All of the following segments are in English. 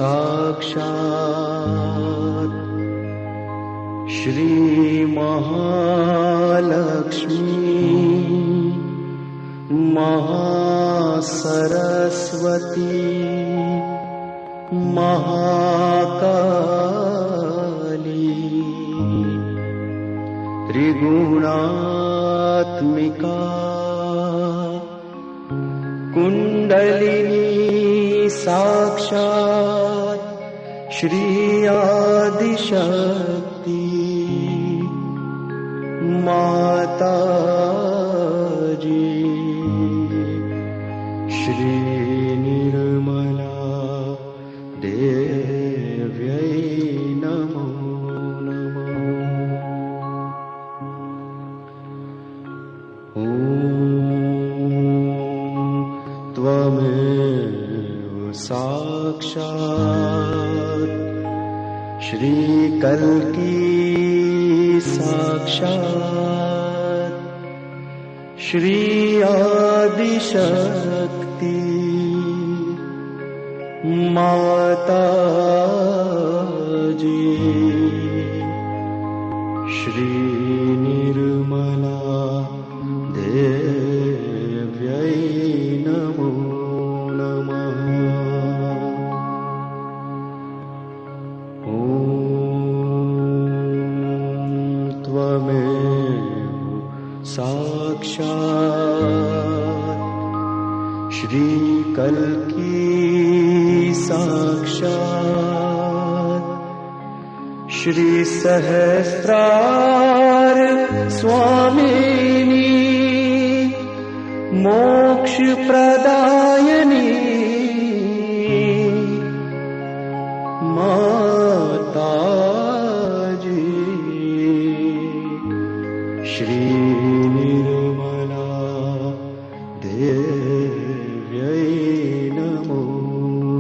साक्षात् श्री महालक्ष्मी महासरस्वती महाकाली त्रिगुणात्मिका कुंडलिनी साक्षात् श्री आदिशक्ति माता जी श्री निर्मला देव्यै नमो नमः। ॐ त्वमेव साक्षात् श्री कल्की साक्षात् श्री आदिशक्ति माता जी श्री निर्मला देव्यै नमो नमः। ॐ त्वमेव साक्षात् श्री कल्की साक्षात् श्री सहस्रार स्वामिनी मोक्ष प्रदायिनी माता जी श्री निर्मला देव्यै नमो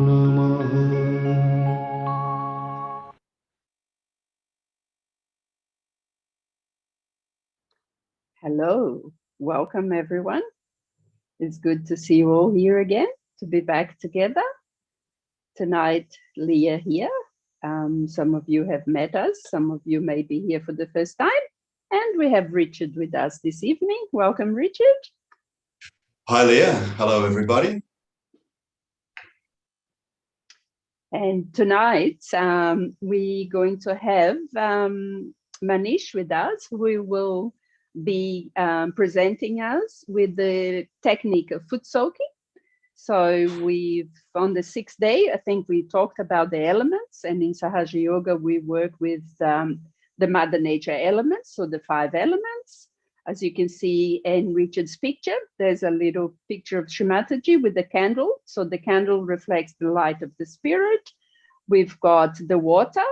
नमः। Hello, welcome everyone. It's good to see you all here again, to be back together. Tonight, Leah here. Some of you have met us, some of you may be here for the first time, and we have Richard with us this evening. Welcome, Richard. Hi, Leah. Hello, everybody. And tonight, we're going to have Manish with us, who will be presenting us with the technique of Footsoaking. So on the 6th day, I think we talked about the elements, and in Sahaja Yoga, we work with the Mother Nature elements, so the 5 elements. As you can see in Richard's picture, there's a little picture of Shrimataji with the candle. So the candle reflects the light of the spirit. We've got the water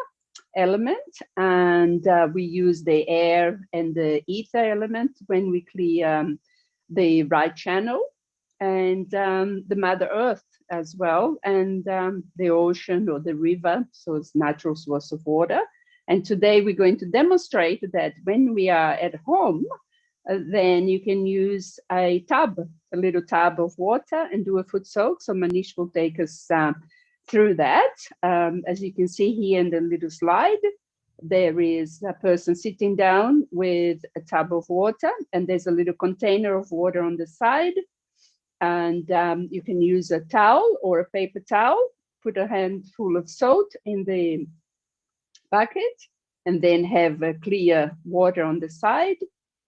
element, and we use the air and the ether element when we clear the right channel, and the Mother Earth as well, and the ocean or the river, so it's natural source of water. And today we're going to demonstrate that when we are at home, then you can use a little tub of water and do a foot soak. So Manish will take us through that. As you can see here in the little slide, there is a person sitting down with a tub of water, and there's a little container of water on the side. And you can use a towel or a paper towel, put a handful of salt in the bucket, and then have a clear water on the side,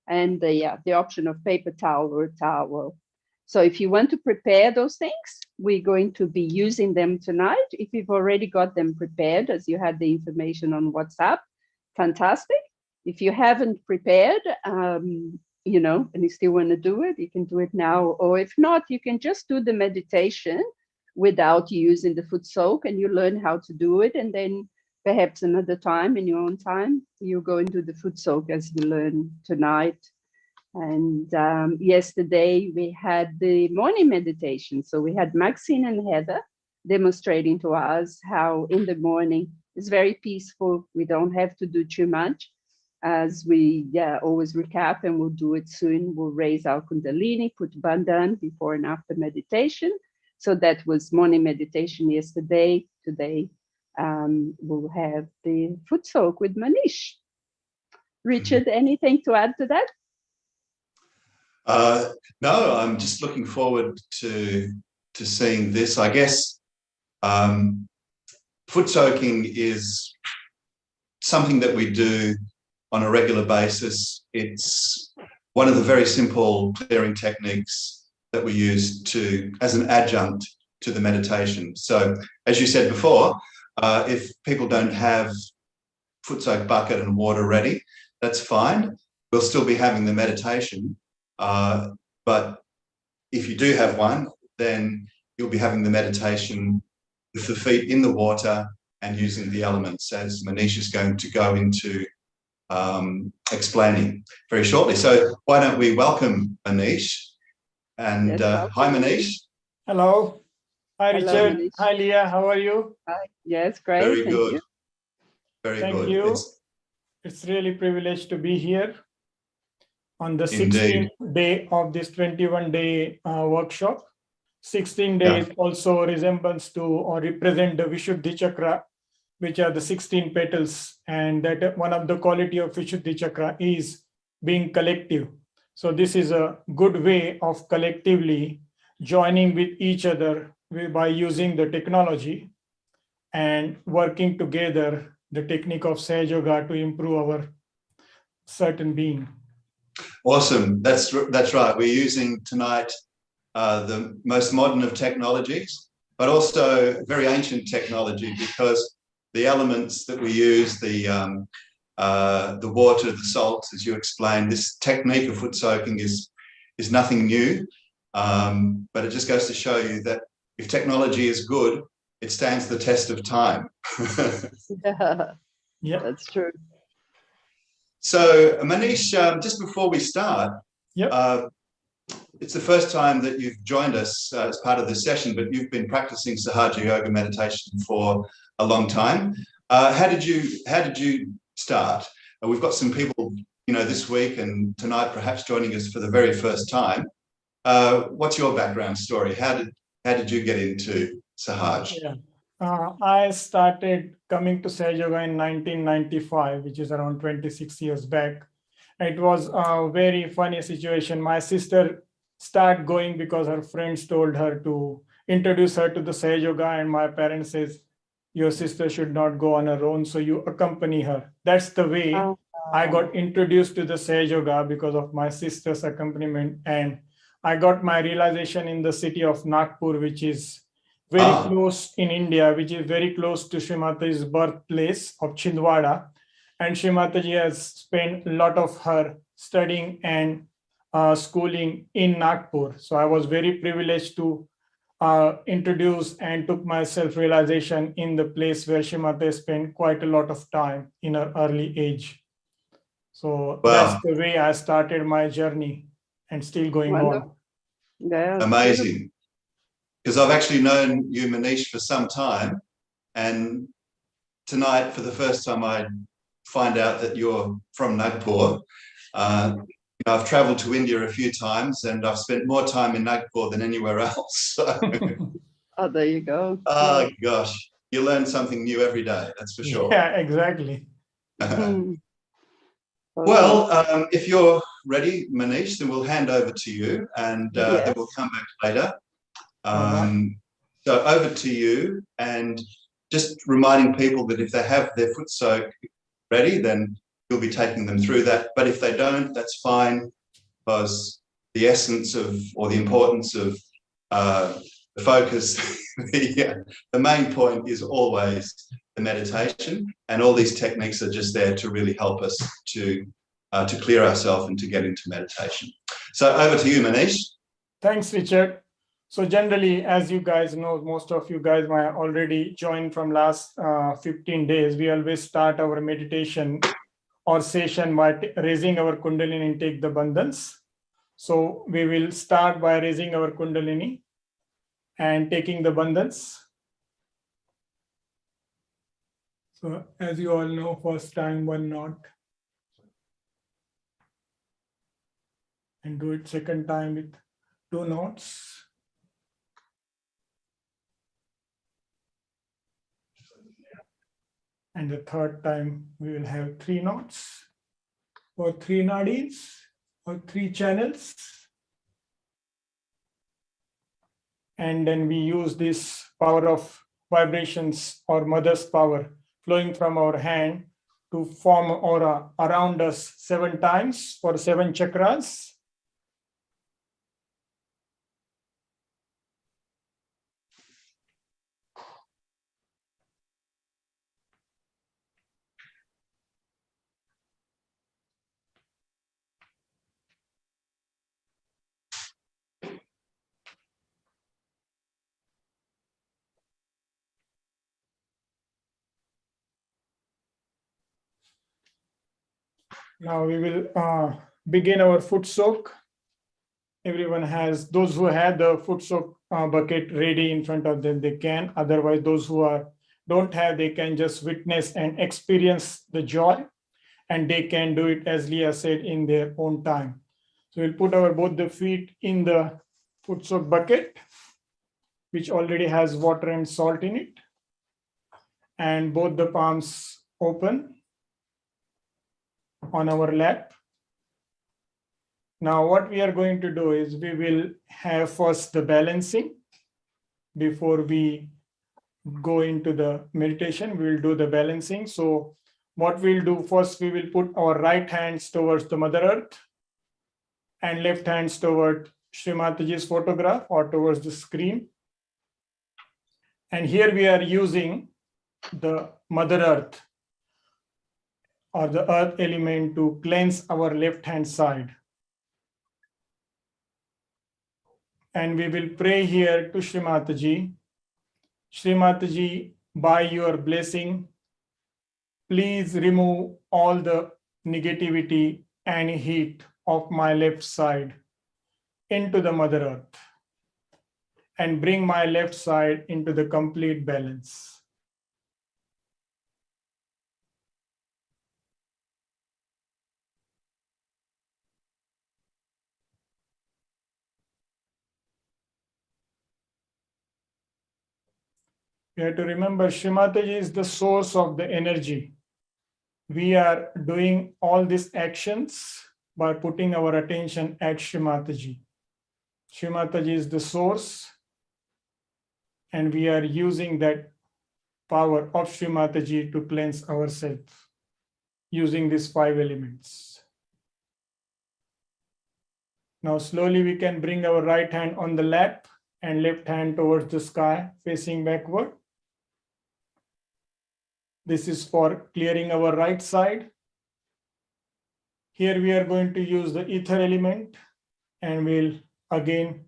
and the option of paper towel or towel. So if you want to prepare those things, we're going to be using them tonight. If you've already got them prepared, as you had the information on WhatsApp, fantastic. If you haven't prepared, and you still want to do it, you can do it now. Or if not, you can just do the meditation without using the foot soak, and you learn how to do it. And then perhaps another time, in your own time, you go into the foot soak as you learn tonight. And yesterday we had the morning meditation. So we had Maxine and Heather demonstrating to us how in the morning it's very peaceful. We don't have to do too much. As we always recap, and we'll do it soon, we'll raise our Kundalini, put Bandhan before and after meditation. So that was morning meditation yesterday. today we'll have the foot soak with Manish. Richard, anything to add to that? No, I'm just looking forward to seeing this. I guess foot soaking is something that we do on a regular basis. It's one of the very simple clearing techniques that we use as an adjunct to the meditation. So, as you said before, if people don't have foot soak bucket and water ready, that's fine. We'll still be having the meditation. But if you do have one, then you'll be having the meditation with the feet in the water and using the elements, as Manish is going to go into explaining very shortly. So why don't we welcome Manish? And hi, Manish. Hello. Hi, Hello, Richard. Manish. Hi, Leah. How are you? Hi. Yes, great. Very Thank good. you. Very Thank good. you. It's really privileged to be here on the Indeed. 16th day of this 21-day workshop. 16 days also resembles to or represent the Vishuddhi Chakra, which are the 16 petals. And that one of the quality of Vishuddhi Chakra is being collective. So this is a good way of collectively joining with each other by using the technology and working together, the technique of Sahaja Yoga to improve our certain being. Awesome. That's right. We're using tonight the most modern of technologies, but also very ancient technology, because the elements that we use, the water, the salts, as you explained, this technique of foot soaking is nothing new, but it just goes to show you that if technology is good, it stands the test of time. Yeah, that's true. So, Manish, just before we start, it's the first time that you've joined us as part of this session, but you've been practicing Sahaja Yoga meditation for a long time. How did you start? We've got some people, this week and tonight perhaps joining us for the very first time. What's your background story? How did you get into Sahaj? Yeah. I started coming to Sahaja Yoga in 1995, which is around 26 years back. It was a very funny situation. My sister started going because her friends told her to introduce her to the Sahaja Yoga, and my parents says, your sister should not go on her own, so you accompany her. That's the way I got introduced to the Sahaja Yoga, because of my sister's accompaniment. And I got my realization in the city of Nagpur, which is very close in India, which is very close to Srimataji's birthplace of Chhindwara. And Srimataji has spent a lot of her studying and schooling in Nagpur. So I was very privileged to introduce and took my self-realization in the place where Srimata spent quite a lot of time in her early age. So that's the way I started my journey and still going on. Yeah, amazing. Because I've actually known you, Manish, for some time, and tonight, for the first time, I find out that you're from Nagpur. I've traveled to India a few times, and I've spent more time in Nagpur than anywhere else. So, there you go. Oh, gosh, you learn something new every day, that's for sure. Yeah, exactly. Well, if you're ready, Manish, then we'll hand over to you, and then we'll come back later. So over to you, and just reminding people that if they have their foot soak ready, then you'll be taking them through that. But if they don't, that's fine, because the essence of, or the importance of the focus, the main point is always the meditation, and all these techniques are just there to really help us to clear ourselves and to get into meditation. So over to you, Manish. Thanks, Richard. So generally, as you guys know, most of you guys might already joined from last 15 days. We always start our meditation or session by raising our Kundalini and take the bandhans. So we will start by raising our Kundalini and taking the bandhans. So as you all know, first time 1 knot. And do it second time with 2 knots. And the third time we will have 3 knots or 3 nadis or 3 channels. And then we use this power of vibrations or mother's power flowing from our hand to form aura around us 7 times for 7 chakras. Now we will begin our foot soak. Everyone has, those who have the foot soak bucket ready in front of them, they can. Otherwise, those who don't have, they can just witness and experience the joy, and they can do it, as Leah said, in their own time. So we'll put both the feet in the foot soak bucket, which already has water and salt in it, and both the palms open on our lap. Now what we are going to do is we will have first the balancing. Before we go into the meditation, we will do the balancing. So what we'll do first, we will put our right hands towards the Mother Earth and left hands toward Shri Mataji's photograph or towards the screen. And here we are using the Mother Earth or the earth element to cleanse our left hand side. And we will pray here to Shri Mataji. Shri Mataji, by your blessing, please remove all the negativity and heat of my left side into the Mother Earth and bring my left side into the complete balance. We have to remember Shri Mataji is the source of the energy. We are doing all these actions by putting our attention at Shri Mataji. Shri Mataji is the source, and we are using that power of Shri Mataji to cleanse ourselves using these 5 elements. Now slowly we can bring our right hand on the lap and left hand towards the sky, facing backward. This is for clearing our right side. Here we are going to use the ether element, and we'll again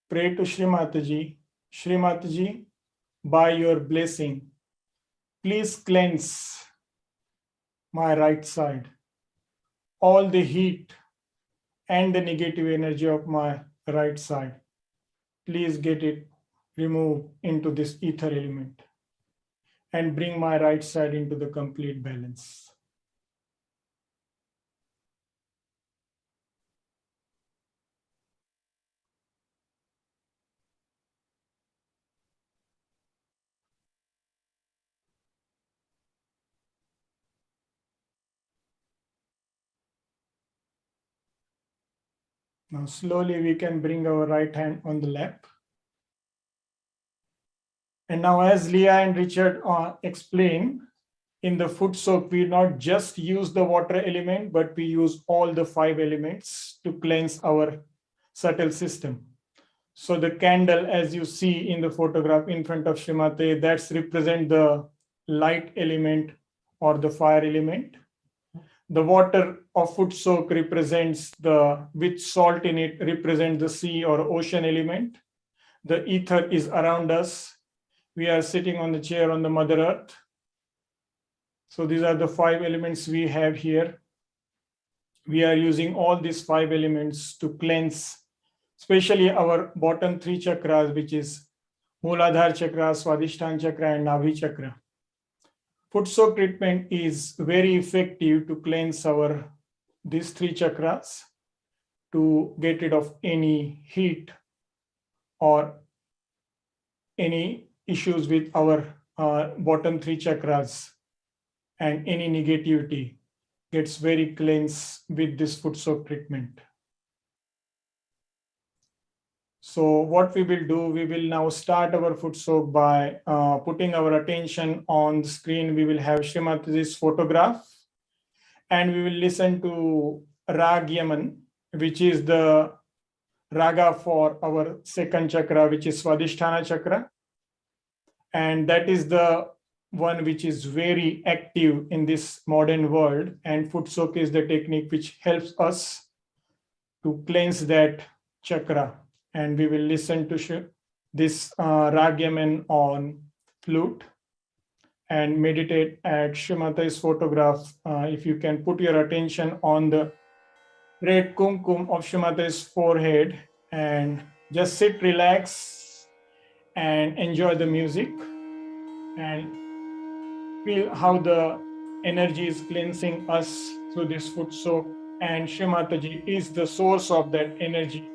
pray to Shri Mataji. Shri Mataji, by your blessing, please cleanse my right side. All the heat and the negative energy of my right side, please get it removed into this ether element and bring my right side into the complete balance. Now slowly we can bring our right hand on the lap. And now, as Leah and Richard explained, in the foot soak, we not just use the water element, but we use all the 5 elements to cleanse our subtle system. So the candle, as you see in the photograph in front of Shrimati, that's represent the light element or the fire element. The water of foot soak represents with salt in it, represents the sea or ocean element. The ether is around us. We are sitting on the chair on the Mother Earth. So these are the 5 elements we have here. We are using all these 5 elements to cleanse, especially our bottom 3 chakras, which is Mooladhara chakra, Swadhisthana chakra, and Nabhi chakra. Foot soak treatment is very effective to cleanse these 3 chakras, to get rid of any heat or any issues with our bottom three chakras, and any negativity gets very cleansed with this foot soak treatment. So what we will do, we will now start our foot soak by putting our attention on the screen. We will have Srimati's photograph, and we will listen to Rag Yaman, which is the raga for our second chakra, which is Swadhisthana chakra. And that is the one which is very active in this modern world. And foot soak is the technique which helps us to cleanse that chakra. And we will listen to this Rag Yaman on flute and meditate at Srimati's photograph. If you can put your attention on the red kumkum of Srimati's forehead and just sit, relax, and enjoy the music and feel how the energy is cleansing us through this foot soak. And Srimataji is the source of that energy.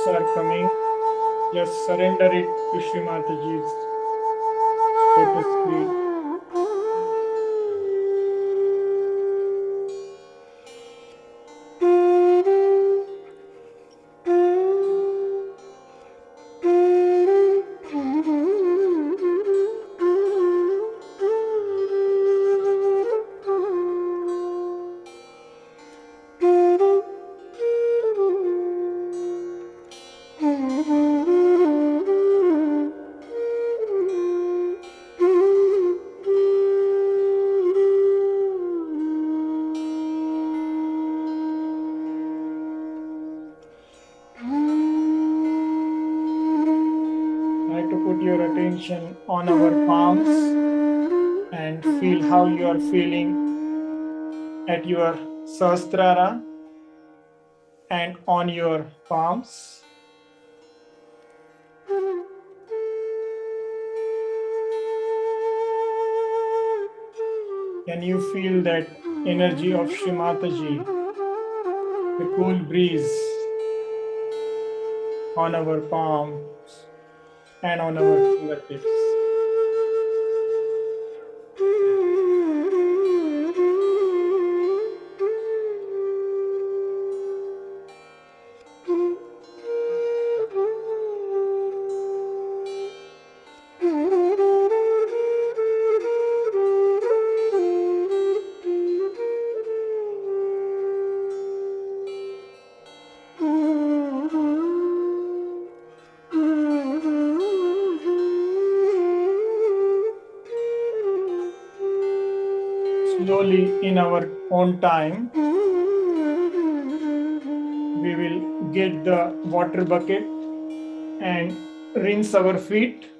are coming, just surrender it to Shri Mataji's lotus feet. Try to put your attention on our palms and feel how you are feeling at your sahasrara and on your palms. Can you feel that energy of Shri Mataji, the cool breeze on our palms and on our fingertips? Slowly, in our own time, we will get the water bucket and rinse our feet.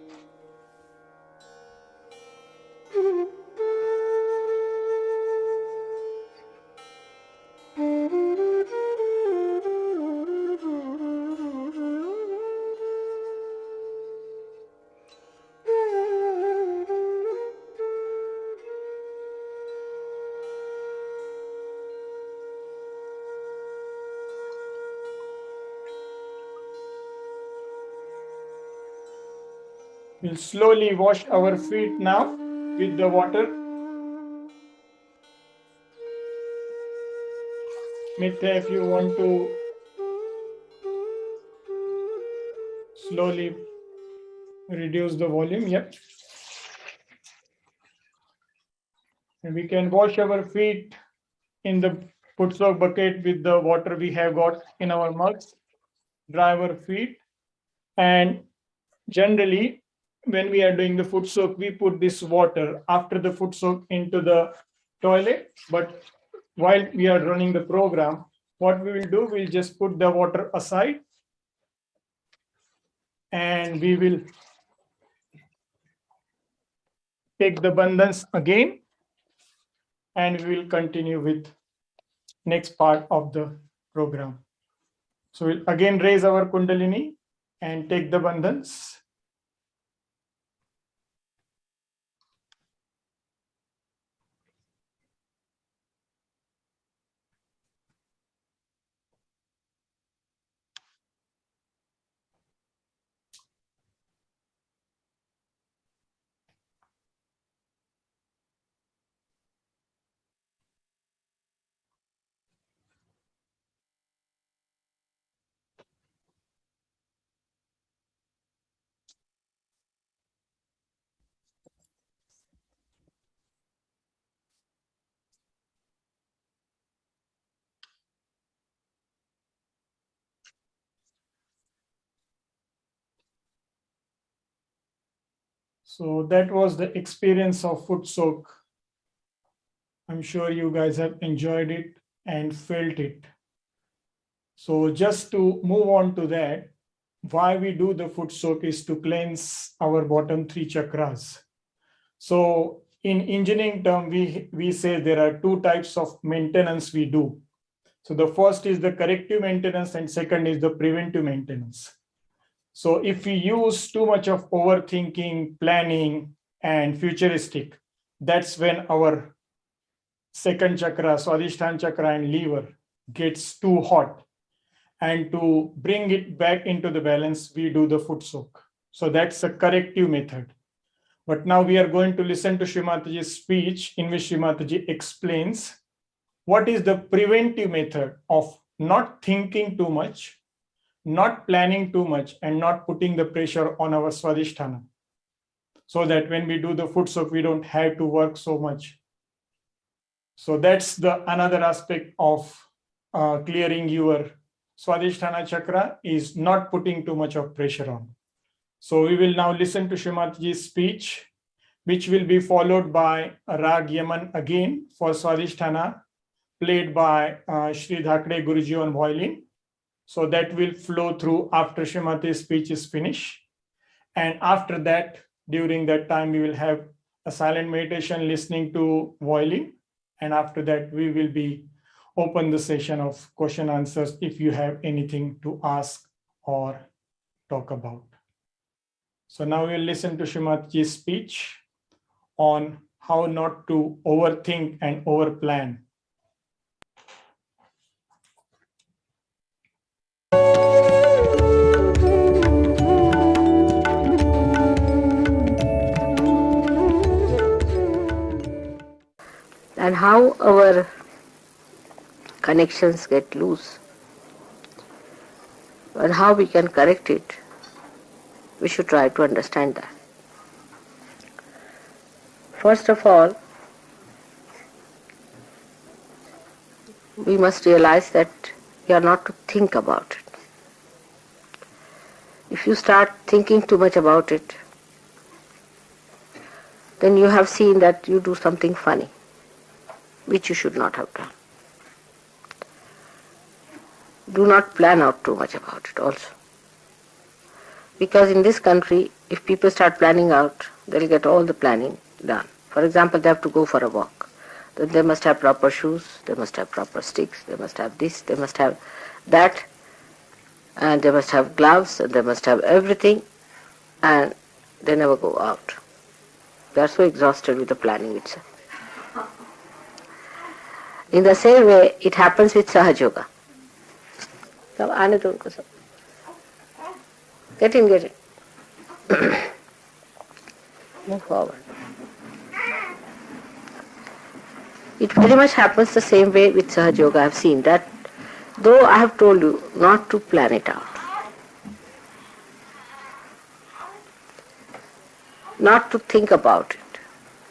We'll slowly wash our feet now with the water. Mithya, if you want to slowly reduce the volume, yep. And we can wash our feet in the Footsoak bucket with the water we have got in our mugs, dry our feet. And generally, when we are doing the Footsoak, we put this water after the Footsoak into the toilet. But while we are running the program, what we will do, we'll just put the water aside and we will take the bandhans again and we will continue with next part of the program. So we'll again raise our Kundalini and take the bandhans. So that was the experience of Footsoak. I'm sure you guys have enjoyed it and felt it. So just to move on to that, why we do the Footsoak is to cleanse our bottom three chakras. So in engineering term, we say there are two types of maintenance we do. So the first is the corrective maintenance and second is the preventive maintenance. So if we use too much of overthinking, planning, and futuristic, that's when our second chakra, Swadhisthana chakra and liver, gets too hot. And to bring it back into the balance, we do the foot soak. So that's a corrective method. But now we are going to listen to Srimataji's speech in which Srimataji explains what is the preventive method of not thinking too much, not planning too much, and not putting the pressure on our Swadhisthana. So that when we do the foot soak, we don't have to work so much. So that's the another aspect of clearing your Swadhisthana chakra, is not putting too much of pressure on. So we will now listen to Srimataji's speech, which will be followed by a Rag Yaman again for Swadhisthana, played by Shri Dhakde Guruji on violin. So that will flow through after Srimati's speech is finished. And after that, during that time, we will have a silent meditation listening to violin. And after that, we will be open the session of question answers if you have anything to ask or talk about. So now we'll listen to Srimatiji's speech on how not to overthink and overplan. And how our connections get loose and how we can correct it, we should try to understand that. First of all, we must realize that we are not to think about it. If you start thinking too much about it, then you have seen that you do something funny, which you should not have done. Do not plan out too much about it also. Because in this country, if people start planning out, they'll get all the planning done. For example, they have to go for a walk. Then they must have proper shoes, they must have proper sticks, they must have this, they must have that, and they must have gloves, and they must have everything, and they never go out. They are so exhausted with the planning itself. In the same way, it happens with Sahaja Yoga. Come, aane do unko sab. Get in, get in. Move forward. It very much happens the same way with Sahaja Yoga. I have seen that, though I have told you not to plan it out, not to think about it,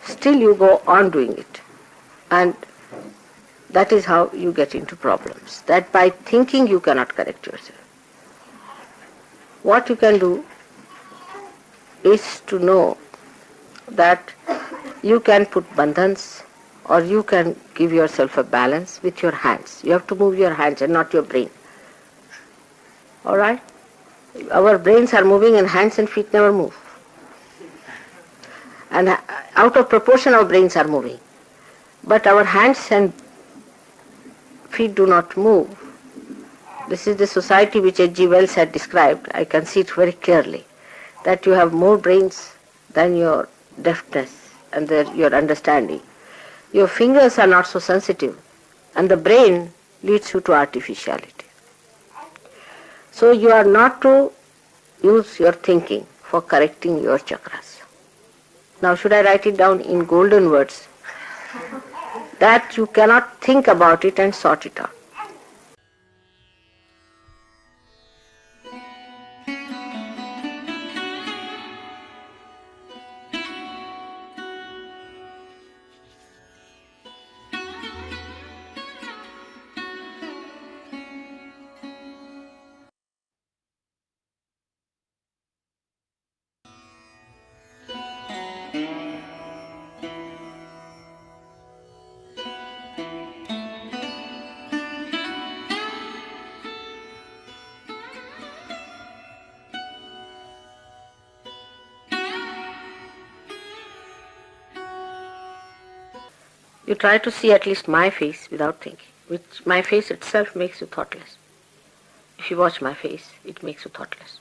still you go on doing it. And that is how you get into problems. That by thinking you cannot correct yourself. What you can do is to know that you can put bandhans or you can give yourself a balance with your hands. You have to move your hands and not your brain. Alright? Our brains are moving and hands and feet never move. And out of proportion our brains are moving. But our hands and feet do not move. This is the society which H.G. Wells had described. I can see it very clearly, that you have more brains than your deftness and your understanding. Your fingers are not so sensitive, and the brain leads you to artificiality. So you are not to use your thinking for correcting your chakras. Now should I write it down in golden words? That you cannot think about it and sort it out. You try to see at least my face without thinking, which my face itself makes you thoughtless. If you watch my face, it makes you thoughtless.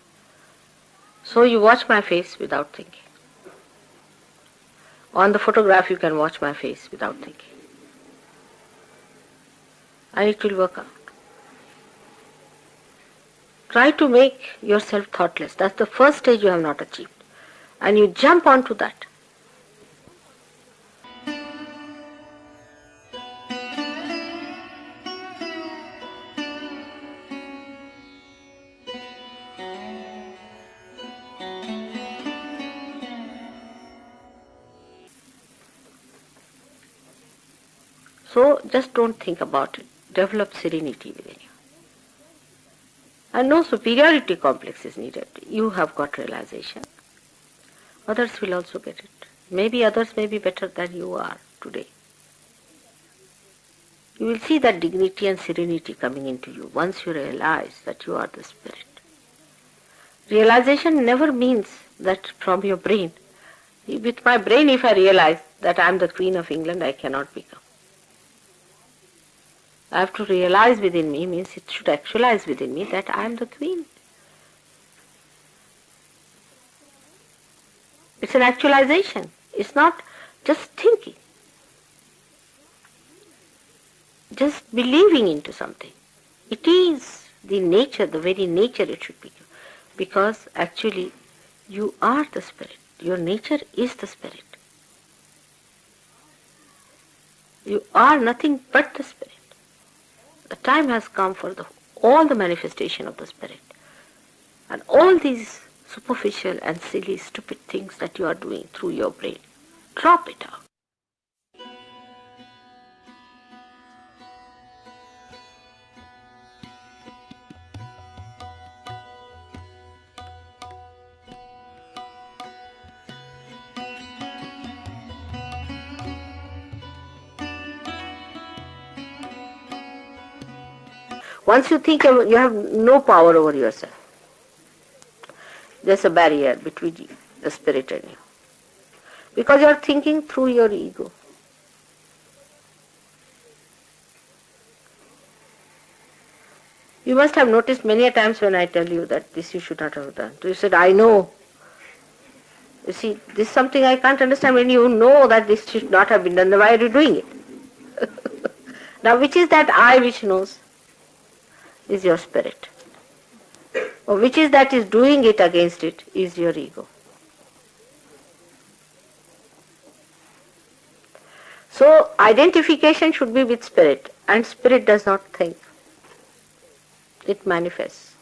So you watch my face without thinking. On the photograph you can watch my face without thinking. And it will work out. Try to make yourself thoughtless. That's the first stage you have not achieved. And you jump onto that. So just don't think about it. Develop serenity within you. And no superiority complex is needed. You have got realization. Others will also get it. Maybe others may be better than you are today. You will see that dignity and serenity coming into you once you realize that you are the spirit. Realization never means that from your brain. With my brain, if I realize that I am the Queen of England, I cannot become. I have to realize within me, means it should actualize within me that I am the Queen. It's an actualization. It's not just thinking. Just believing into something. It is the nature, the very nature it should be. Because actually you are the spirit. Your nature is the spirit. You are nothing but the spirit. The time has come for all the manifestation of the spirit. And all these superficial and silly, stupid things that you are doing through your brain, drop it out. Once you think you have no power over yourself, there's a barrier between the spirit and you. Because you are thinking through your ego. You must have noticed many a times when I tell you that this you should not have done. You said, I know. You see, this is something I can't understand. When you know that this should not have been done, then why are you doing it? Now, which is that I which knows? Is your spirit. Or which is that is doing it against it? Is your ego. So, identification should be with spirit, and spirit does not think. It manifests.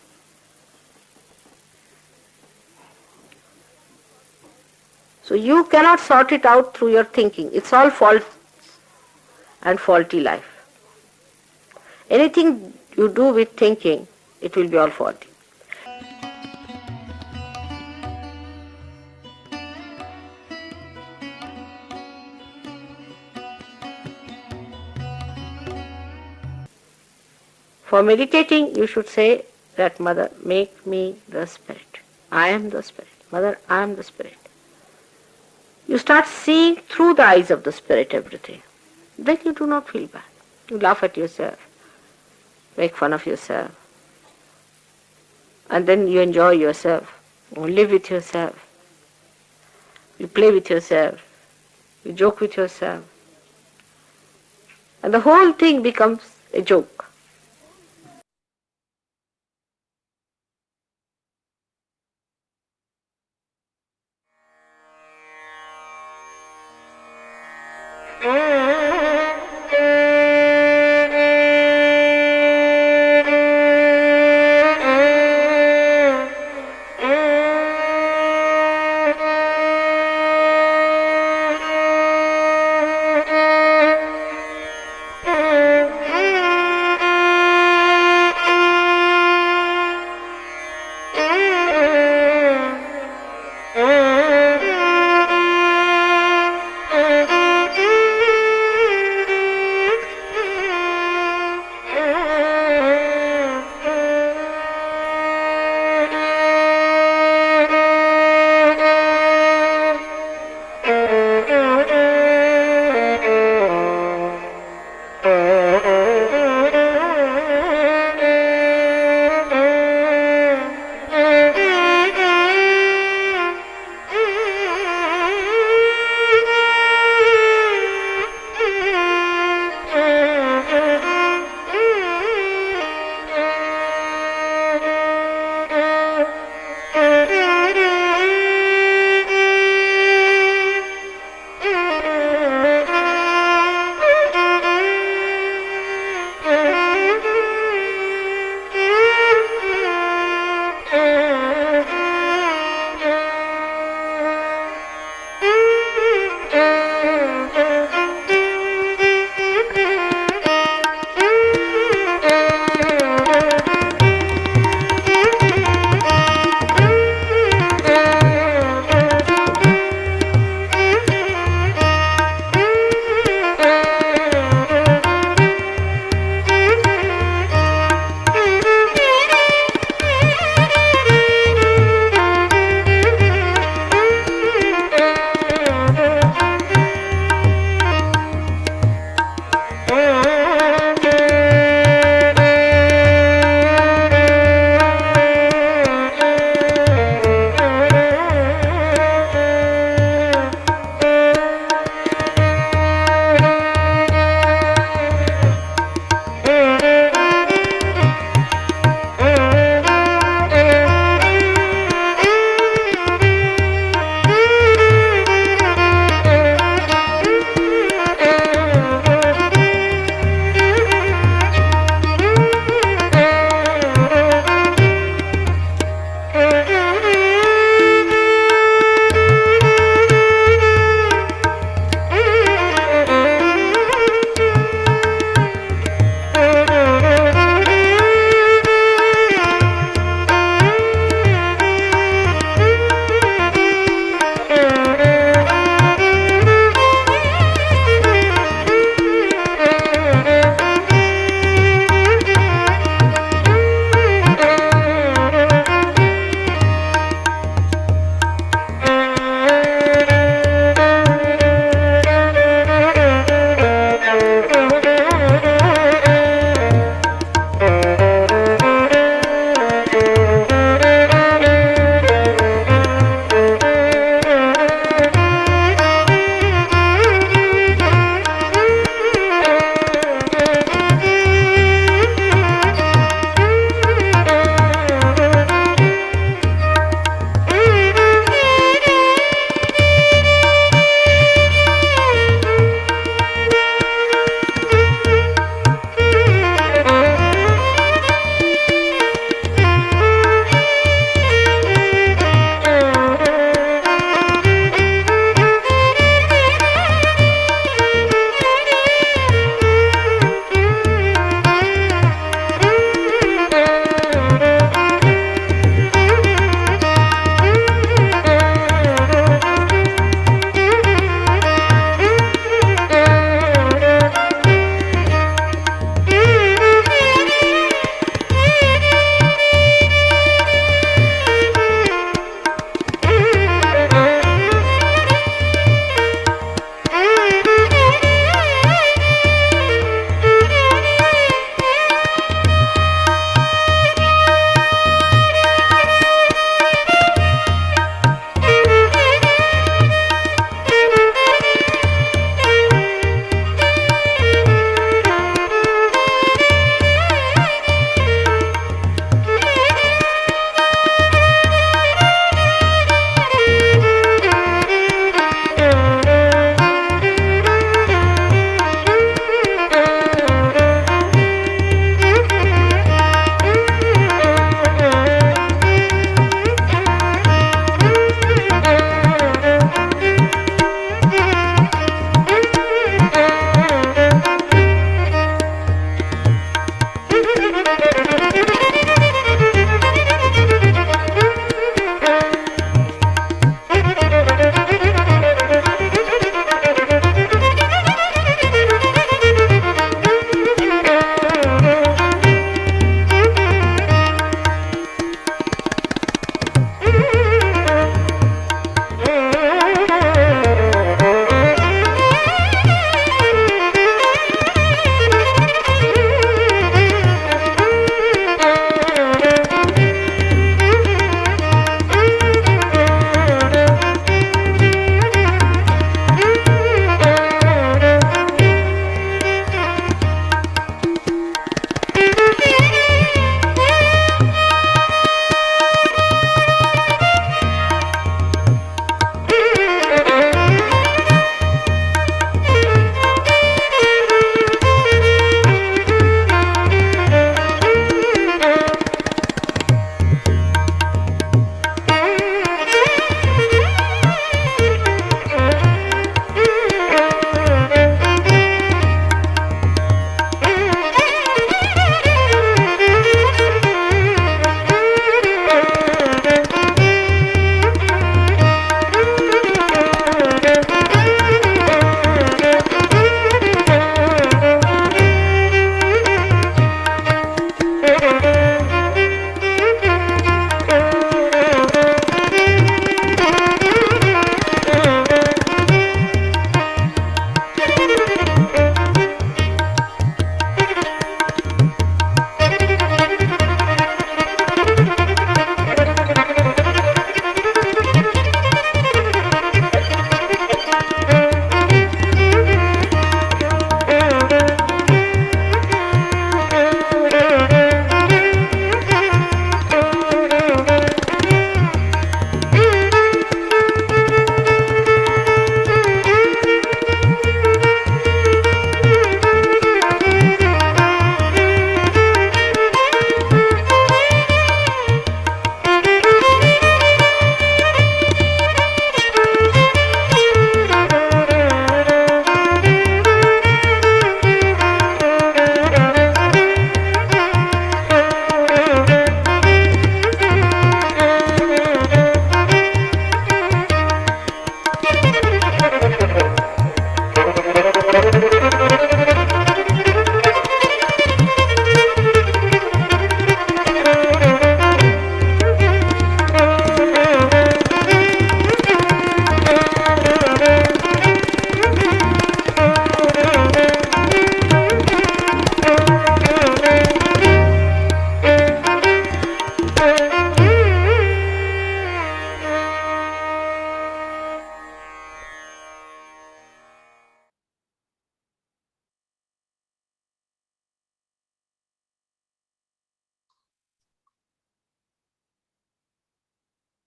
So you cannot sort it out through your thinking. It's all false and faulty life. Anything you do with thinking, it will be all faulty. For meditating, you should say that, Mother, make me the spirit. I am the spirit. Mother, I am the spirit. You start seeing through the eyes of the spirit everything. Then you do not feel bad. You laugh at yourself, make fun of yourself, and then you enjoy yourself. You live with yourself. You play with yourself. You joke with yourself. And the whole thing becomes a joke.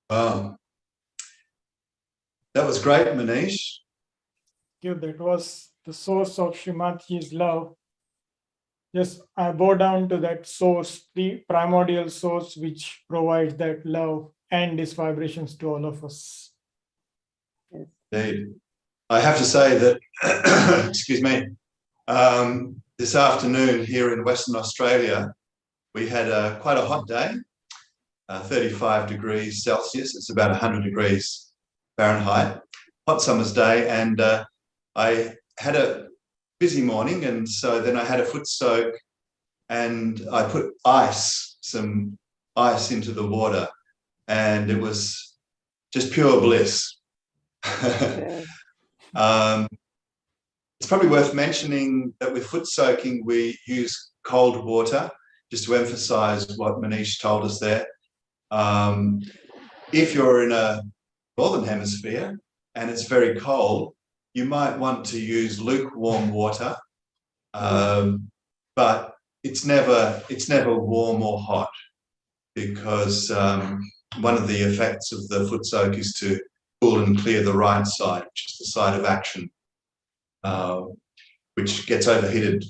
Wow. That was great, Manish. That was the source of Srimati's love. Just I bow down to that source, the primordial source which provides that love and these vibrations to all of us. Indeed. I have to say that, excuse me, this afternoon here in Western Australia, we had quite a hot day, 35 degrees Celsius. It's about 100 degrees Fahrenheit, hot summer's day. And I had a busy morning. And so then I had a foot soak and I put some ice into the water, and it was just pure bliss. It's probably worth mentioning that with foot soaking, we use cold water, just to emphasize what Manish told us there. If you're in a northern hemisphere and it's very cold, you might want to use lukewarm water, but it's never warm or hot, because one of the effects of the foot soak is to cool and clear the right side, which is the side of action, which gets overheated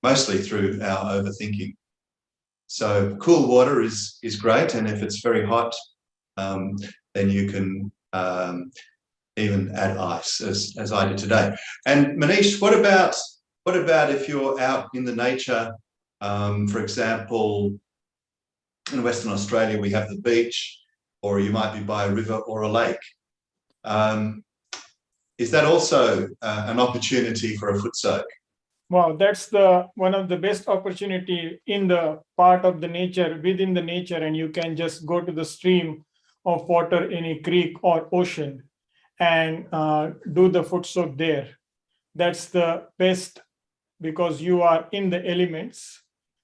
mostly through our overthinking. So cool water is great, and if it's very hot, then you can even add ice, as I did today. And Manish, what about if you're out in the nature? For example, in Western Australia, we have the beach, or you might be by a river or a lake. Is that also an opportunity for a foot soak? Wow, that's one of the best opportunity in the part of the nature, within the nature, and you can just go to the stream of water in a creek or ocean and do the foot soak there. That's the best, because you are in the elements.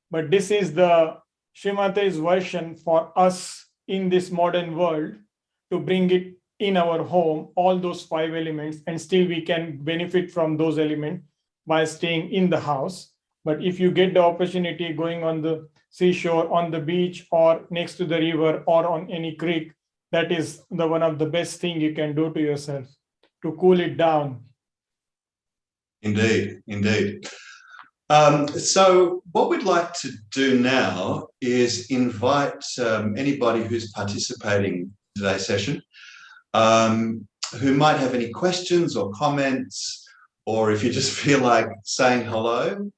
But this is the Srimati's version for us in this modern world, to bring it in our home, all those 5 elements, and still we can benefit from those elements by staying in the house. But if you get the opportunity going on the seashore, on the beach, or next to the river, or on any creek, that is one of the best thing you can do to yourself to cool it down. Indeed. So what we'd like to do now is invite anybody who's participating in today's session, who might have any questions or comments, or if you just feel like saying hello.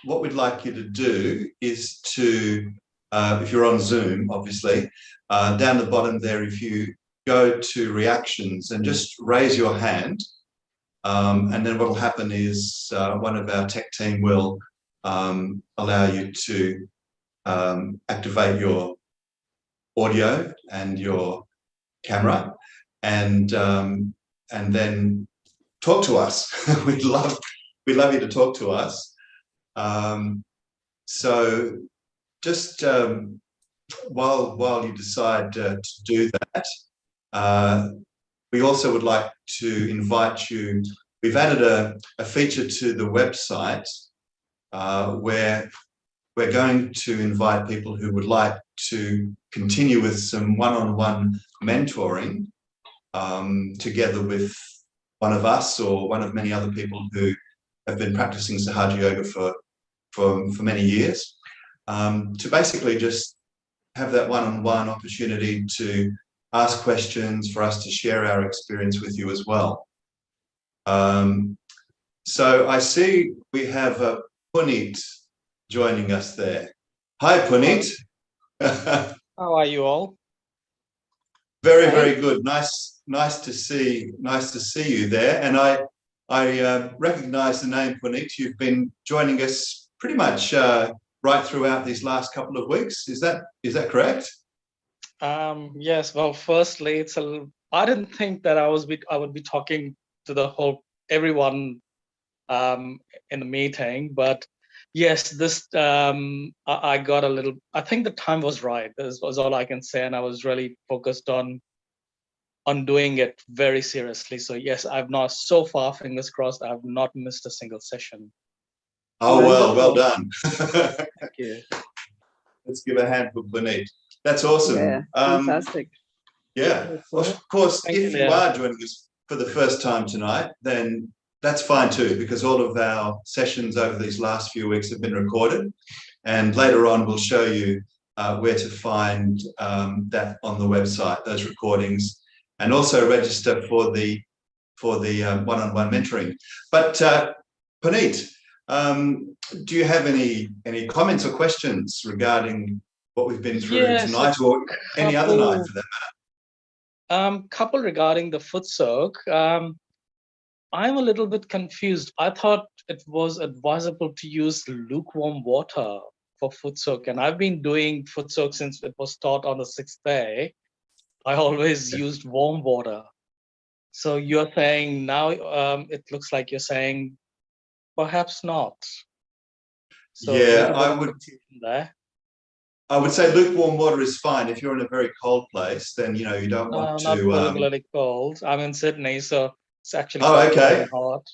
What we'd like you to do is to, if you're on Zoom, obviously, down the bottom there, if you go to reactions and just raise your hand, and then what will happen is one of our tech team will allow you to activate your audio and your camera, and then talk to us. We'd love you to talk to us. So just while you decide to do that, we also would like to invite you. We've added a feature to the website where we're going to invite people who would like to continue with some one-on-one mentoring together with one of us or one of many other people who have been practicing Sahaja Yoga for many years, to basically just have that one-on-one opportunity to ask questions, for us to share our experience with you as well. So I see we have Puneet joining us there. Hi, Puneet. How are you all? Very, very good. Nice to see you there. And I recognize the name Puneet. You've been joining us pretty much right throughout these last couple of weeks. Is that correct? Yes. Well, firstly, I didn't think that I would be talking to everyone in the meeting, but yes, this I got a little. I think the time was right. This was all I can say, and I was really focused on doing it very seriously. So yes, I've not, so far, fingers crossed, I've not missed a single session. Oh, well done. Thank you. Let's give a hand for Puneet. That's awesome. Yeah, fantastic. Yeah, of course, Thank if you. you are joining us for the first time tonight, then that's fine too, because all of our sessions over these last few weeks have been recorded. And later on, we'll show you where to find that on the website, those recordings, and also register for the one-on-one mentoring. But Puneet, do you have any comments or questions regarding what we've been through tonight, or any other night for that matter? Couple regarding the foot soak. I'm a little bit confused. I thought it was advisable to use lukewarm water for foot soak, and I've been doing foot soak since it was taught on the 6th day. I always used warm water. So you're saying now, it looks like you're saying perhaps not. So Yeah, I would say lukewarm water is fine. If you're in a very cold place, then you don't want to. Not particularly cold. I'm in Sydney, so it's actually okay. hot.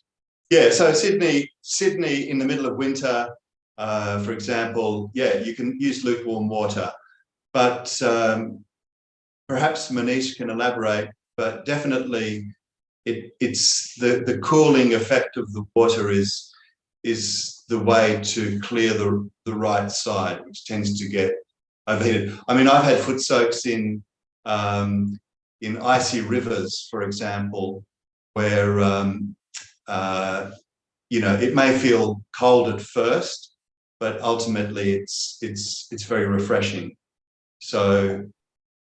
Yeah, so Sydney in the middle of winter, for example, yeah, you can use lukewarm water, but perhaps Manish can elaborate. But definitely, it's the cooling effect of the water is the way to clear the right side, which tends to get overheated. I mean, I've had foot soaks in icy rivers, for example, where it may feel cold at first, but ultimately it's very refreshing. So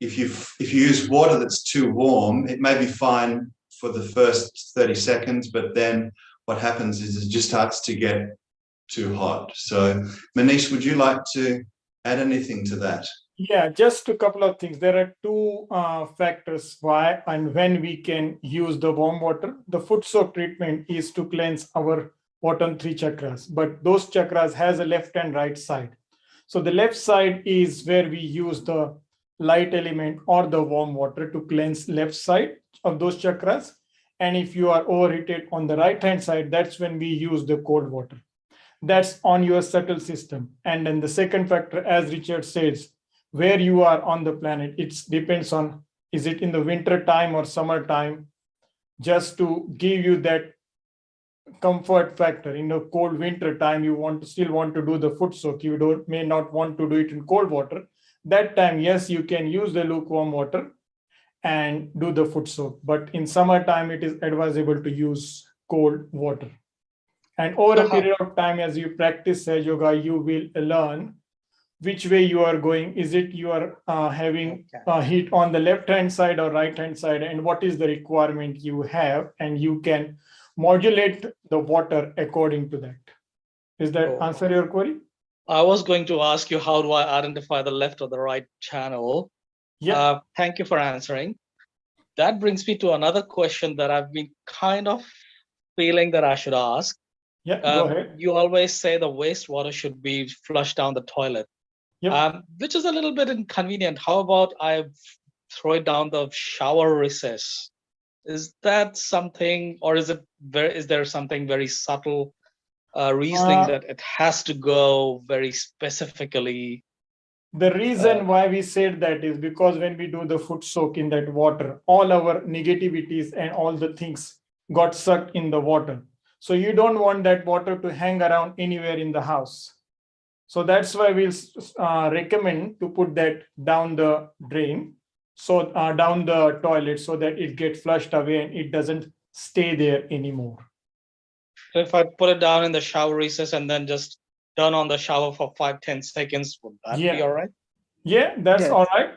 if you use water that's too warm, it may be fine for the first 30 seconds, but then what happens is it just starts to get too hot. So Manish, would you like to add anything to that? Yeah, just a couple of things. There are two factors why and when we can use the warm water. The foot soak treatment is to cleanse our bottom 3 chakras, but those chakras has a left and right side. So the left side is where we use the light element or the warm water to cleanse left side of those chakras. And if you are overheated on the right hand side, that's when we use the cold water. That's on your subtle system. And then the second factor, as Richard says, where you are on the planet, it depends on, is it in the winter time or summer time, just to give you that comfort factor. In the cold winter time, you still want to do the foot soak. You may not want to do it in cold water. That time, yes, you can use the lukewarm water and do the foot soak. But in summertime, it is advisable to use cold water. And over a period of time, as you practice Sahaja Yoga, you will learn which way you are going. Is it you are having heat on the left-hand side or right-hand side, and what is the requirement you have, and you can modulate the water according to that. Is that answer your query? I was going to ask you, how do I identify the left or the right channel? Yeah. Thank you for answering. That brings me to another question that I've been kind of feeling that I should ask. Yeah, go ahead. You always say the wastewater should be flushed down the toilet, which is a little bit inconvenient. How about I throw it down the shower recess? Is that something, or is there something very subtle reasoning that it has to go very specifically? The reason why we said that is because when we do the foot soak in that water, all our negativities and all the things got sucked in the water. So you don't want that water to hang around anywhere in the house. So that's why we'll recommend to put that down the drain, so down the toilet, so that it gets flushed away and it doesn't stay there anymore. So if I put it down in the shower recess and then just turn on the shower for 5-10 seconds, would that be all right? Yeah, that's all right.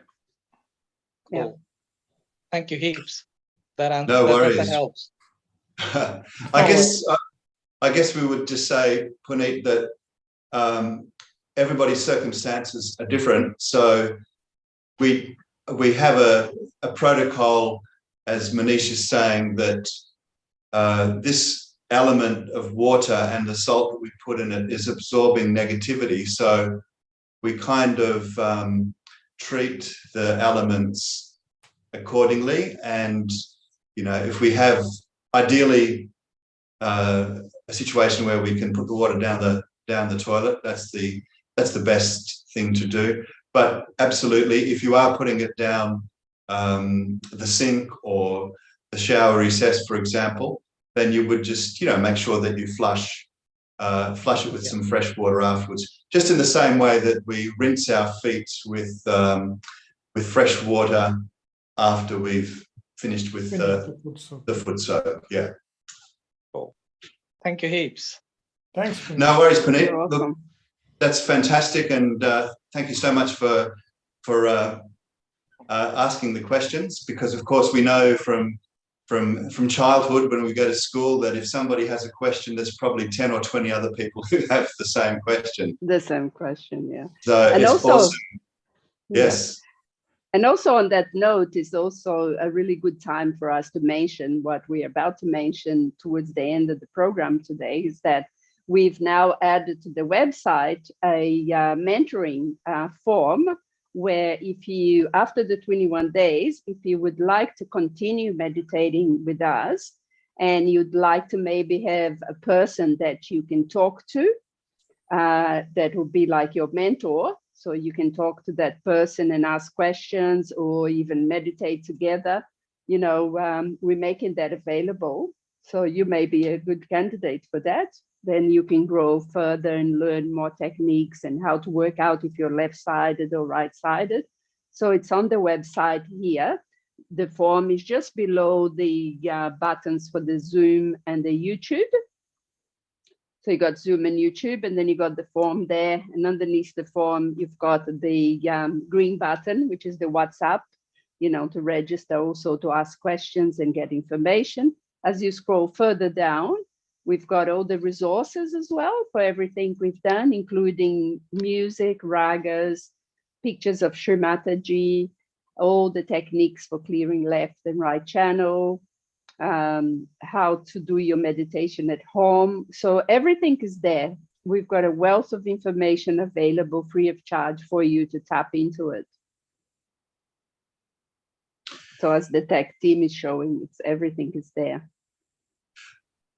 Cool. Yeah. Thank you heaps. That helps. I guess we would just say, Puneet, that everybody's circumstances are different. So we have a protocol, as Manish is saying, that this element of water and the salt that we put in it is absorbing negativity. So we kind of treat the elements accordingly. And, if we have ideally a situation where we can put the water down the toilet, that's the best thing to do. But absolutely, if you are putting it down the sink or the shower recess, for example, then you would just, make sure that you flush it with some fresh water afterwards. Just in the same way that we rinse our feet with fresh water after we've finished with the foot soak. Yeah. Cool. Thank you heaps. Thanks, Puneet. No worries, Puneet. You're welcome. Look, that's fantastic, and thank you so much for asking the questions, because of course we know from childhood when we go to school that if somebody has a question, there's probably 10 or 20 other people who have the same question. The same question, yeah. So And it's also, awesome. yeah. Yes. And also on that note, is also a really good time for us to mention what we're about to mention towards the end of the program today, is that we've now added to the website a mentoring form, where if you, after the 21 days, if you would like to continue meditating with us, and you'd like to maybe have a person that you can talk to, that would be like your mentor, so you can talk to that person and ask questions or even meditate together, we're making that available. So you may be a good candidate for that. Then you can grow further and learn more techniques and how to work out if you're left-sided or right-sided. So it's on the website here. The form is just below the buttons for the Zoom and the YouTube. So you got Zoom and YouTube, and then you got the form there. And underneath the form, you've got the green button, which is the WhatsApp, to register, also to ask questions and get information. As you scroll further down, we've got all the resources as well for everything we've done, including music, ragas, pictures of Sri Mataji, all the techniques for clearing left and right channel, how to do your meditation at home. So everything is there. We've got a wealth of information available free of charge for you to tap into it. So as the tech team is showing, everything is there.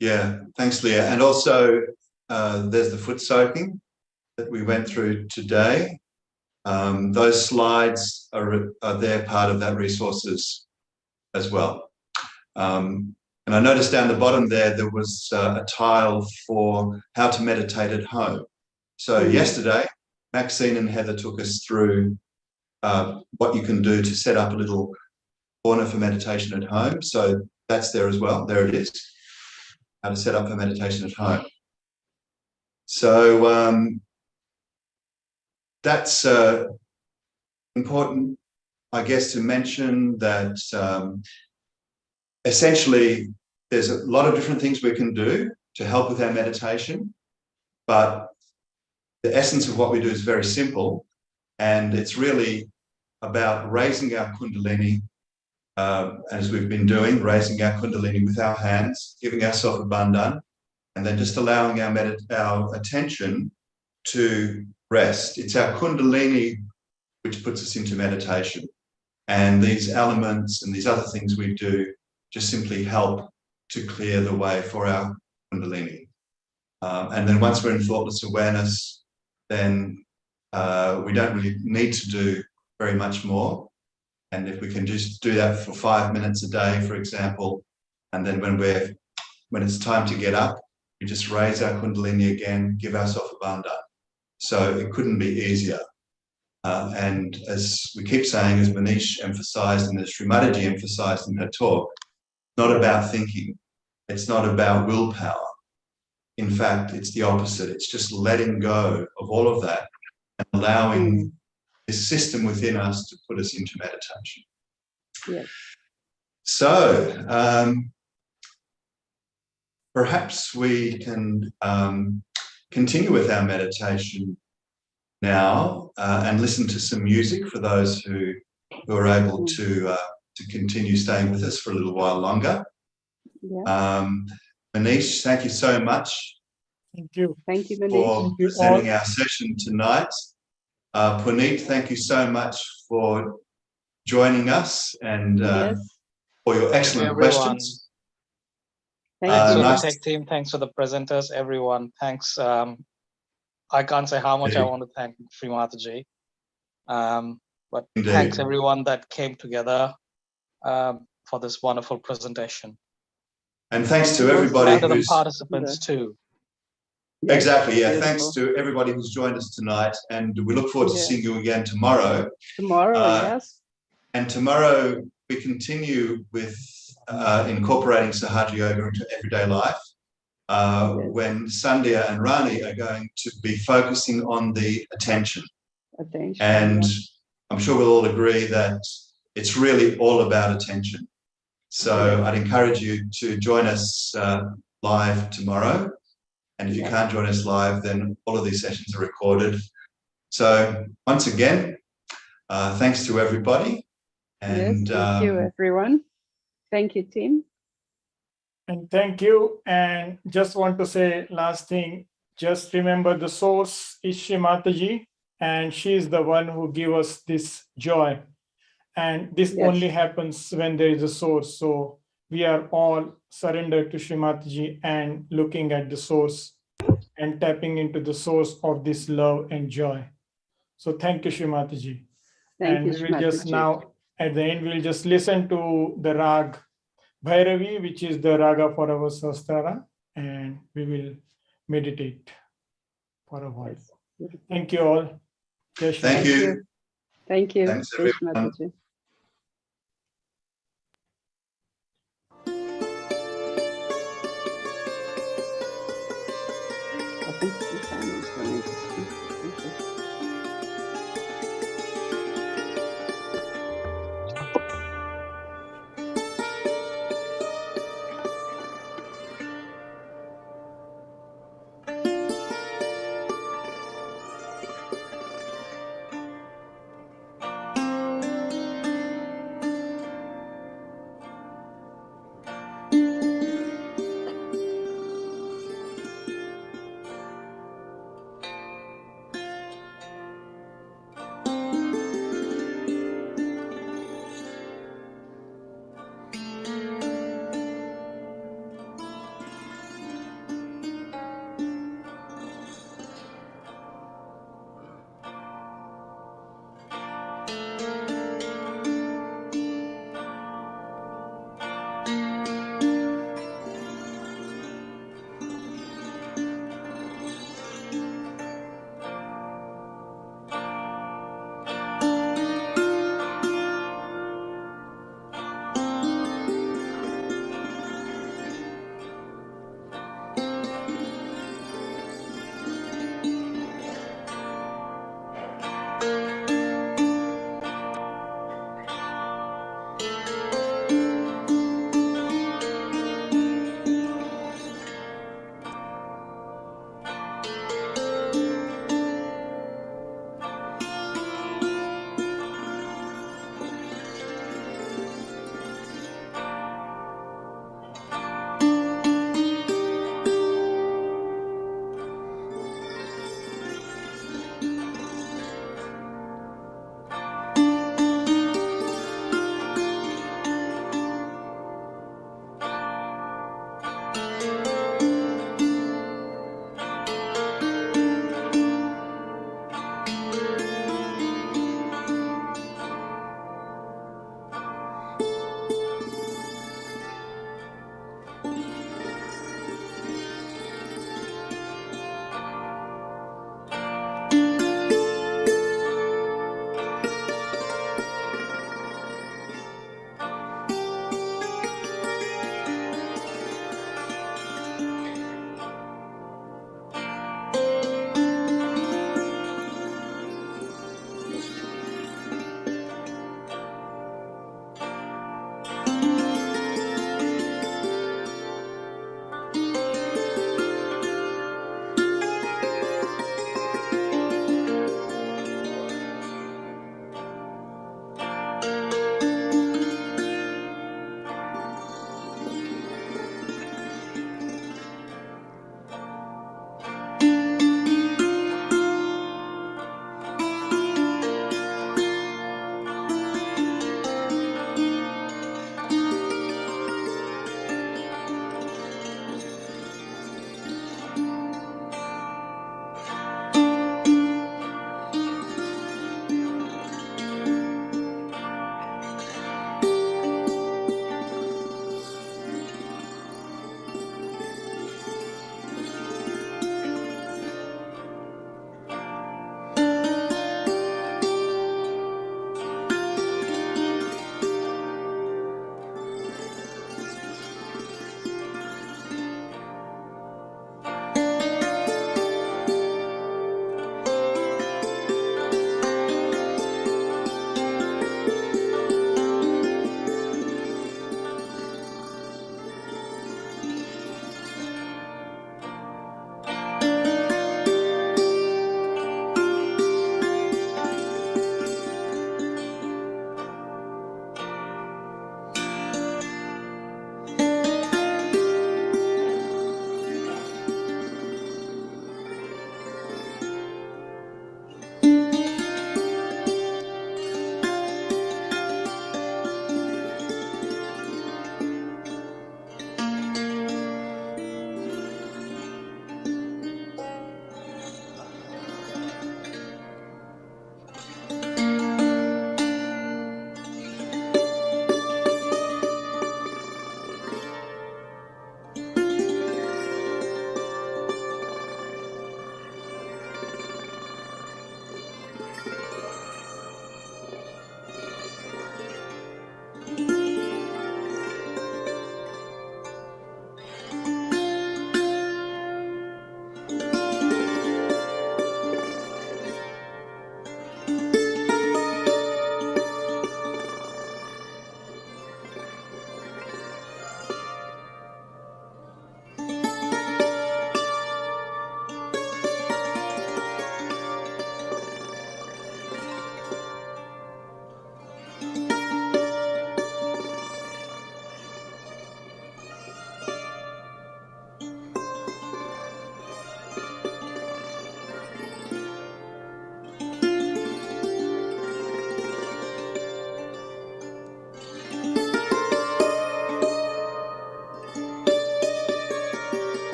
Yeah, thanks, Leah. And also there's the foot soaking that we went through today. Those slides are there, part of that resources as well. And I noticed down the bottom there was a tile for how to meditate at home. So yesterday, Maxine and Heather took us through what you can do to set up a little corner for meditation at home. So that's there as well. There it is. How to set up a meditation at home. So that's important, I guess, to mention that essentially there's a lot of different things we can do to help with our meditation, but the essence of what we do is very simple, and it's really about raising our Kundalini, as we've been doing, raising our Kundalini with our hands, giving ourselves a bandhan, and then just allowing our attention to rest. It's our Kundalini which puts us into meditation. And these elements and these other things we do just simply help to clear the way for our Kundalini. And then once we're in thoughtless awareness, then we don't really need to do very much more. And if we can just do that for 5 minutes a day, for example, and then when it's time to get up, we just raise our Kundalini again, give ourselves a bandhan. So it couldn't be easier. And as we keep saying, as Manish emphasized and as Sri Mataji emphasized in her talk, it's not about thinking. It's not about willpower. In fact, it's the opposite. It's just letting go of all of that and allowing this system within us to put us into meditation. Yes. So perhaps we can continue with our meditation now and listen to some music for those who are able to continue staying with us for a little while longer. Yeah. Manish, thank you so much. Thank you. Thank you, For Manish. presenting our session tonight. Puneet, thank you so much for joining us and for your excellent questions. Thanks For nice. the tech team, thanks for the presenters, everyone. Thanks. I can't say how much I want to thank Sri Mataji. But Indeed. thanks everyone that came together for this wonderful presentation. And thanks to Most everybody And to the who's participants too. Yes, exactly, yeah. beautiful. Thanks to everybody who's joined us tonight, and we look forward to Yeah. seeing you again tomorrow. Tomorrow, yes. And tomorrow we continue with incorporating Sahaja Yoga into everyday life. Yes. When Sandhya and Rani are going to be focusing on the attention. Attention. And yeah. I'm sure we'll all agree that it's really all about attention. So Yes. I'd encourage you to join us live tomorrow. And if you Yeah. can't join us live, then all of these sessions are recorded. So once again, thanks to everybody. And Yes, thank you, everyone. Thank you, Tim. And thank you. And just want to say last thing, just remember the source is Shri Mataji, and she is the one who gives us this joy. And this Yes. only happens when there is a source. So we are all surrendered to Shri Mataji and looking at the source and tapping into the source of this love and joy. So thank you, Shri Mataji. Thank And you, we Shri will just Mataji. now, at the end, we'll just listen to the rag Bhairavi, which is the raga for our Sahasrara, and we will meditate for a while. Yes. Thank you all. Jai Shri thank Mataji. you. Thank you. Thanks, Jai Shri everyone. Mataji. I think Susan is going to speak. Thank you.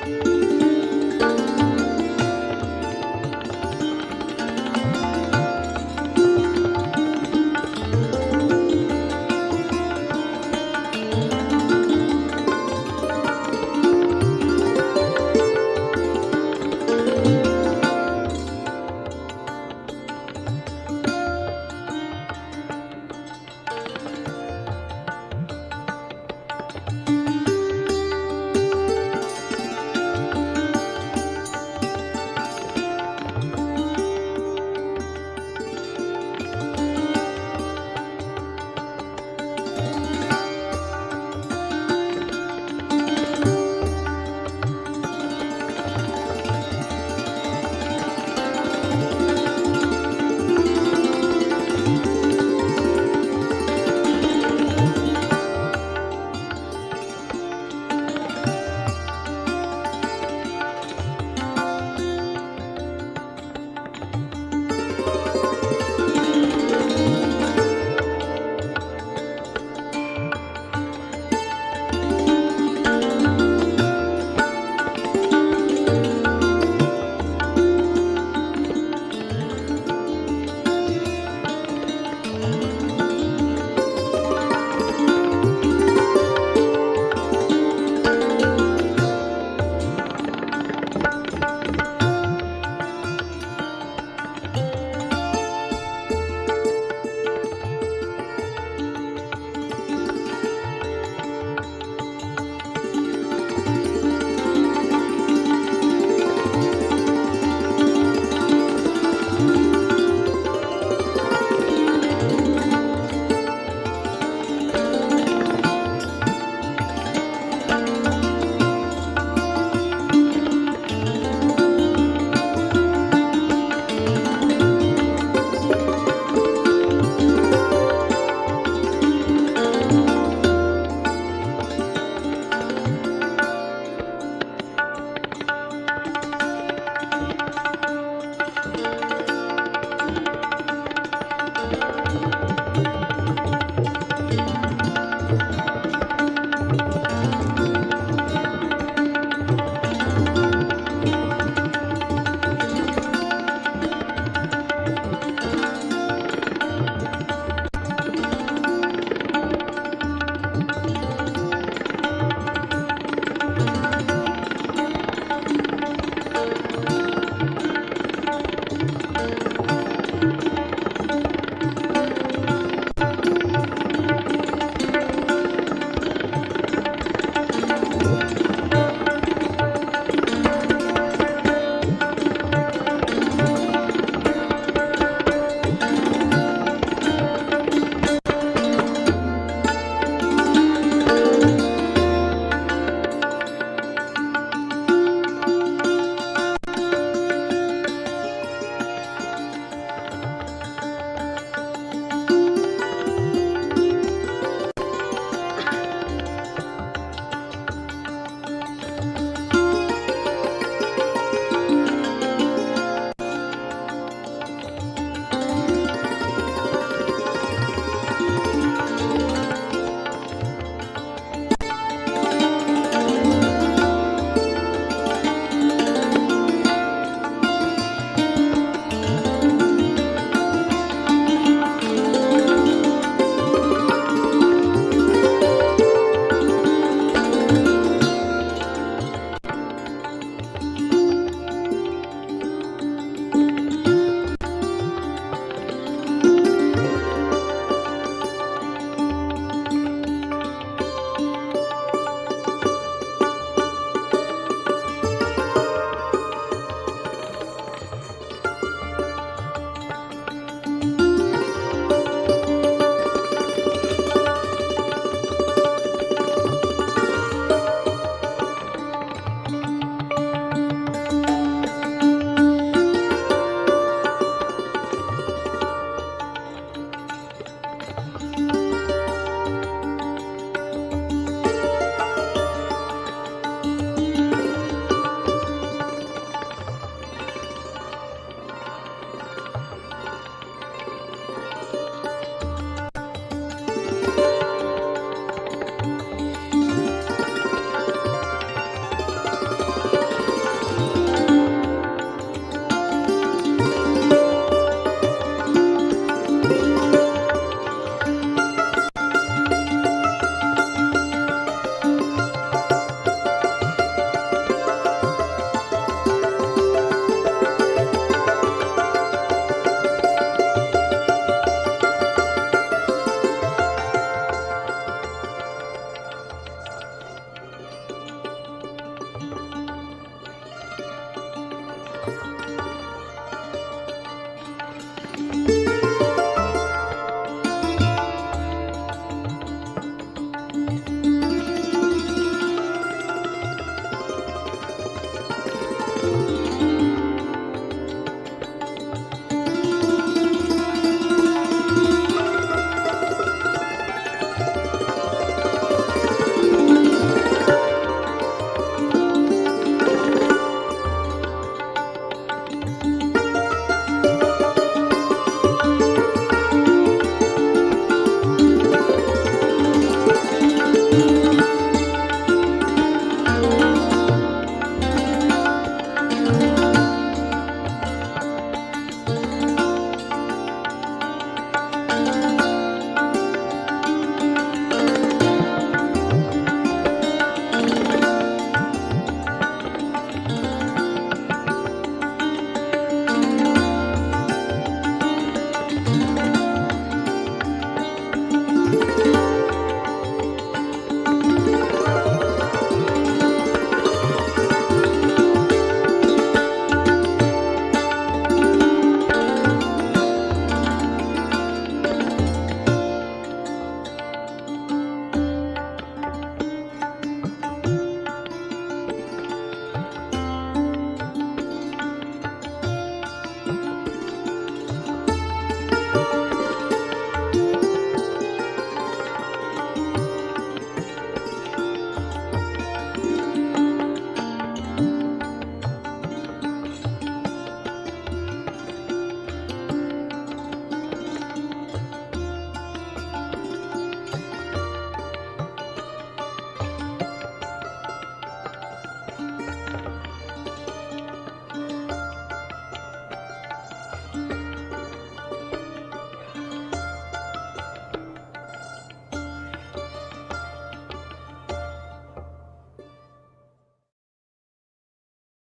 Namaha.